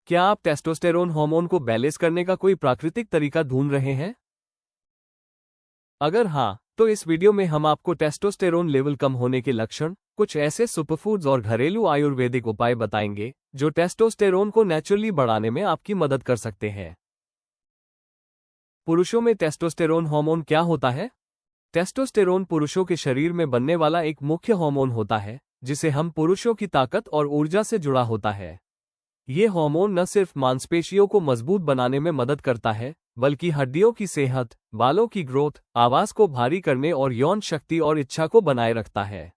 क्या आप testosterone hormone को बैलेंस करने का कोई प्राकृतिक तरीका ढूंढ रहे हैं? अगर हाँ, तो इस वीडियो में हम आपको टेस्टोस्टेरोन लेवल कम होने के लक्षण, कुछ ऐसे सुपरफूड्स और घरेलू आयुर्वेदिक उपाय बताएंगे जो टेस्टोस्टेरोन को नेचुरली बढ़ाने में आपकी मदद कर सकते हैं। पुरुषों में टेस्टोस्टेरोन हार्मोन क्या होता है? टेस्टोस्टेरोन पुरुषों के शरीर में बनने वाला एक मुख्य हार्मोन होता है, जिसे हम पुरुषों की ताकत और ऊर्जा से जुड़ा होता है। ये हार्मोन न सिर्फ मांसपेशियों को मजबूत बनाने में मदद करता है, बल्कि हड्डियों की सेहत, बालों की ग्रोथ, आवाज को भारी करने और यौन शक्ति और इच्छा को बनाए रखता है।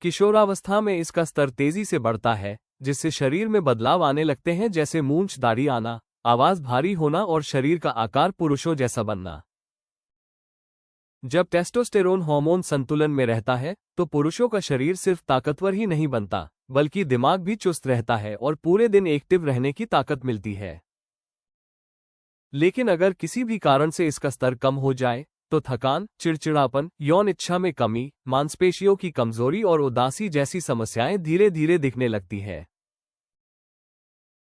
किशोरावस्था में इसका स्तर तेजी से बढ़ता है, जिससे शरीर में बदलाव आने लगते हैं, जैसे मूंछ दाढ़ी आना, आवाज भारी होना और शरीर का आकार पुरुषों जैसा बनना। जब टेस्टोस्टेरोन हार्मोन संतुलन में रहता है, तो पुरुषों का शरीर सिर्फ ताकतवर ही नहीं बनता, बल्कि दिमाग भी चुस्त रहता है और पूरे दिन एक्टिव रहने की ताकत मिलती है। लेकिन अगर किसी भी कारण से इसका स्तर कम हो जाए, तो थकान, चिड़चिड़ापन, यौन इच्छा में कमी, मांसपेशियों की कमजोरी और उदासी जैसी समस्याएं धीरे धीरे दिखने लगती है।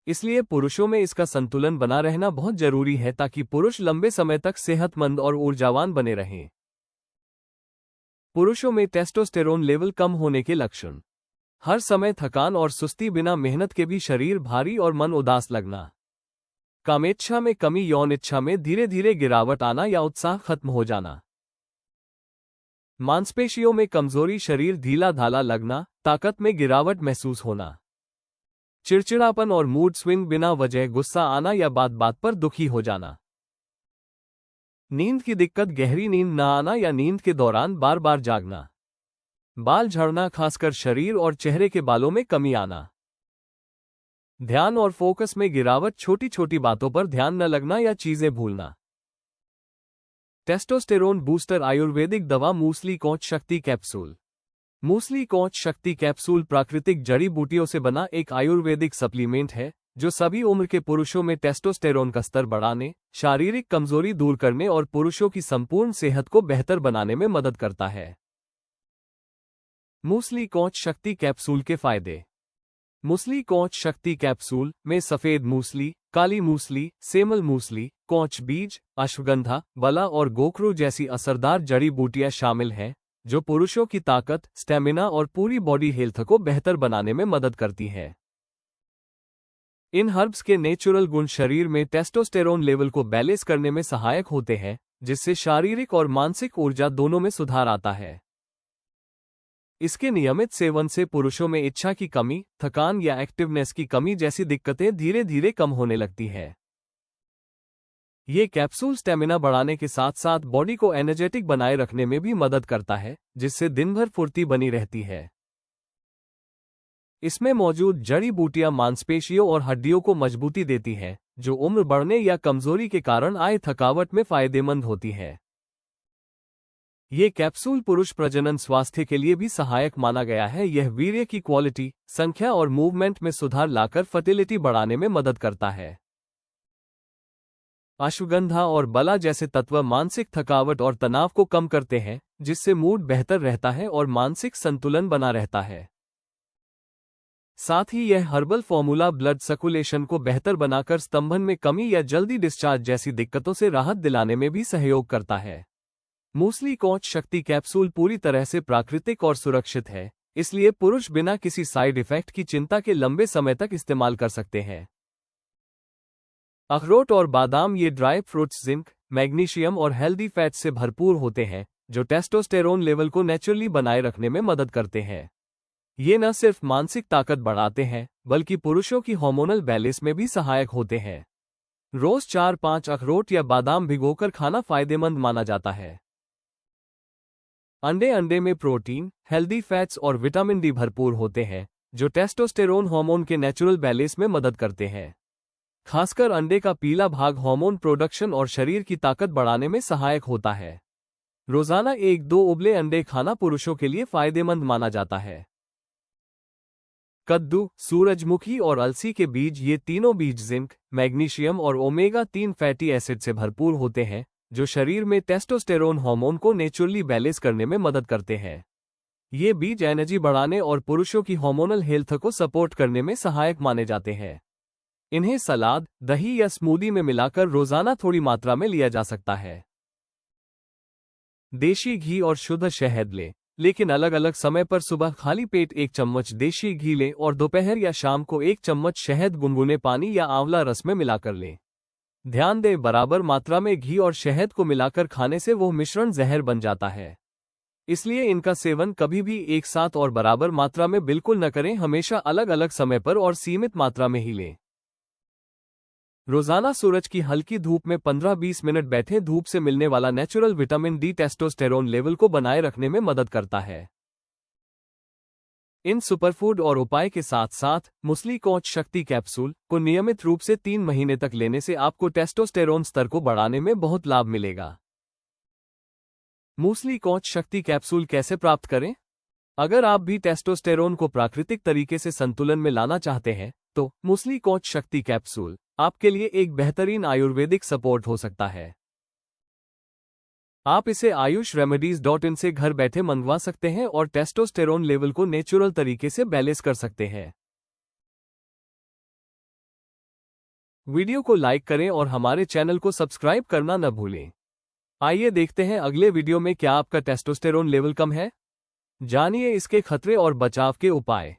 इसलिए पुरुषों में इसका संतुलन बना रहना बहुत जरूरी है, ताकि पुरुष लंबे समय तक सेहतमंद और ऊर्जावान बने रहें। पुरुषों में टेस्टोस्टेरोन लेवल कम होने के लक्षण: हर समय थकान और सुस्ती, बिना मेहनत के भी शरीर भारी और मन उदास लगना, कामेच्छा में कमी, यौन इच्छा में धीरे धीरे गिरावट आना या उत्साह खत्म हो जाना, मांसपेशियों में कमजोरी, शरीर ढीला ढाला लगना, ताकत में गिरावट महसूस होना, चिड़चिड़ापन और मूड स्विंग, बिना वजह गुस्सा आना या बात बात पर दुखी हो जाना, नींद की दिक्कत, गहरी नींद न आना या नींद के दौरान बार बार जागना, बाल झड़ना, खासकर शरीर और चेहरे के बालों में कमी आना, ध्यान और फोकस में गिरावट, छोटी छोटी बातों पर ध्यान न लगना या चीजें भूलना। टेस्टोस्टेरोन बूस्टर आयुर्वेदिक दवा मूसली कौच शक्ति कैप्सूल। मूसली कौच शक्ति कैप्सूल प्राकृतिक जड़ी बूटियों से बना एक आयुर्वेदिक सप्लीमेंट है, जो सभी उम्र के पुरुषों में टेस्टोस्टेरोन का स्तर बढ़ाने, शारीरिक कमजोरी दूर करने और पुरुषों की संपूर्ण सेहत को बेहतर बनाने में मदद करता है। मूसली कौच शक्ति कैप्सूल के फायदे: मूसली कौच शक्ति कैप्सूल में सफेद मूसली, काली मूसली, सेमल मूसली, कौच बीज, अश्वगंधा, बला और गोखरू जैसी असरदार जड़ी बूटियां शामिल हैं, जो पुरुषों की ताकत, स्टेमिना और पूरी बॉडी हेल्थ को बेहतर बनाने में मदद करती हैं। इन हर्ब्स के नेचुरल गुण शरीर में टेस्टोस्टेरोन लेवल को बैलेंस करने में सहायक होते हैं, जिससे शारीरिक और मानसिक ऊर्जा दोनों में सुधार आता है। इसके नियमित सेवन से पुरुषों में इच्छा की कमी, थकान या एक्टिवनेस की कमी जैसी दिक्कतें धीरे धीरे कम होने लगती है। ये कैप्सूल स्टेमिना बढ़ाने के साथ साथ बॉडी को एनर्जेटिक बनाए रखने में भी मदद करता है, जिससे दिन भर फुर्ती बनी रहती है। इसमें मौजूद जड़ी बूटियां मांसपेशियों और हड्डियों को मजबूती देती हैं, जो उम्र बढ़ने या कमजोरी के कारण आए थकावट में फायदेमंद होती है। ये कैप्सूल पुरुष प्रजनन स्वास्थ्य के लिए भी सहायक माना गया है। यह वीर्य की क्वालिटी, संख्या और मूवमेंट में सुधार लाकर फर्टिलिटी बढ़ाने में मदद करता है। अश्वगंधा और बला जैसे तत्व मानसिक थकावट और तनाव को कम करते हैं, जिससे मूड बेहतर रहता है और मानसिक संतुलन बना रहता है। साथ ही यह हर्बल फॉर्मूला ब्लड सर्कुलेशन को बेहतर बनाकर स्तंभन में कमी या जल्दी डिस्चार्ज जैसी दिक्कतों से राहत दिलाने में भी सहयोग करता है। मूसली कौच शक्ति कैप्सूल पूरी तरह से प्राकृतिक और सुरक्षित है, इसलिए पुरुष बिना किसी साइड इफेक्ट की चिंता के लंबे समय तक इस्तेमाल कर सकते हैं। अखरोट और बादाम, ये ड्राई फ्रूट्स जिंक, मैग्नीशियम और हेल्दी फैट से भरपूर होते हैं, जो टेस्टोस्टेरोन लेवल को नेचुरली बनाए रखने में मदद करते हैं। ये न सिर्फ मानसिक ताकत बढ़ाते हैं, बल्कि पुरुषों की हार्मोनल बैलेंस में भी सहायक होते हैं। रोज 4-5 अखरोट या बादाम भिगोकर खाना फायदेमंद माना जाता है। अंडे में प्रोटीन, हेल्दी फैट्स और विटामिन डी भरपूर होते हैं, जो टेस्टोस्टेरोन हार्मोन के नेचुरल बैलेंस में मदद करते हैं। खासकर अंडे का पीला भाग हार्मोन प्रोडक्शन और शरीर की ताकत बढ़ाने में सहायक होता है। रोजाना 1-2 उबले अंडे खाना पुरुषों के लिए फायदेमंद माना जाता है। कद्दू, सूरजमुखी और अलसी के बीज, ये तीनों बीज जिंक, मैग्नीशियम और ओमेगा-3 फैटी एसिड से भरपूर होते हैं, जो शरीर में टेस्टोस्टेरोन हार्मोन को नेचुरली बैलेंस करने में मदद करते हैं। ये बीज एनर्जी बढ़ाने और पुरुषों की हार्मोनल हेल्थ को सपोर्ट करने में सहायक माने जाते हैं। इन्हें सलाद, दही या स्मूदी में मिलाकर रोजाना थोड़ी मात्रा में लिया जा सकता है। देशी घी और शुद्ध शहद लें, लेकिन अलग अलग समय पर सुबह खाली पेट 1 चम्मच देशी घी लें और दोपहर या शाम को 1 चम्मच शहद गुनगुने पानी या आंवला रस में मिलाकर लें। ध्यान दें, बराबर मात्रा में घी और शहद को मिलाकर खाने से वो मिश्रण जहर बन जाता है, इसलिए इनका सेवन कभी भी एक साथ और बराबर मात्रा में बिल्कुल न करें, हमेशा अलग अलग समय पर और सीमित मात्रा में ही लें। रोजाना सूरज की हल्की धूप में 15-20 मिनट बैठे, धूप से मिलने वाला natural vitamin D testosterone level को बनाए रखने में मदद करता है। इन सुपरफूड और उपाय के साथ साथ मुस्ली कोच शक्ति कैप्सूल को नियमित रूप से 3 महीने तक लेने से आपको टेस्टोस्टेरोन स्तर को बढ़ाने में बहुत लाभ मिलेगा। मूसली कोच शक्ति कैप्सूल कैसे प्राप्त करें? अगर आप भी टेस्टोस्टेरोन को प्राकृतिक तरीके से संतुलन में लाना चाहते हैं, तो मूसली कोच शक्ति कैप्सूल आपके लिए एक बेहतरीन आयुर्वेदिक सपोर्ट हो सकता है। आप इसे ayushremedies.in से घर बैठे मंगवा सकते हैं और टेस्टोस्टेरोन लेवल को नेचुरल तरीके से बैलेंस कर सकते हैं। वीडियो को लाइक करें और हमारे चैनल को सब्सक्राइब करना न भूलें। आइए देखते हैं अगले वीडियो में क्या आपका टेस्टोस्टेरोन लेवल कम है? जानिए इसके खतरे और बचाव के उपाय।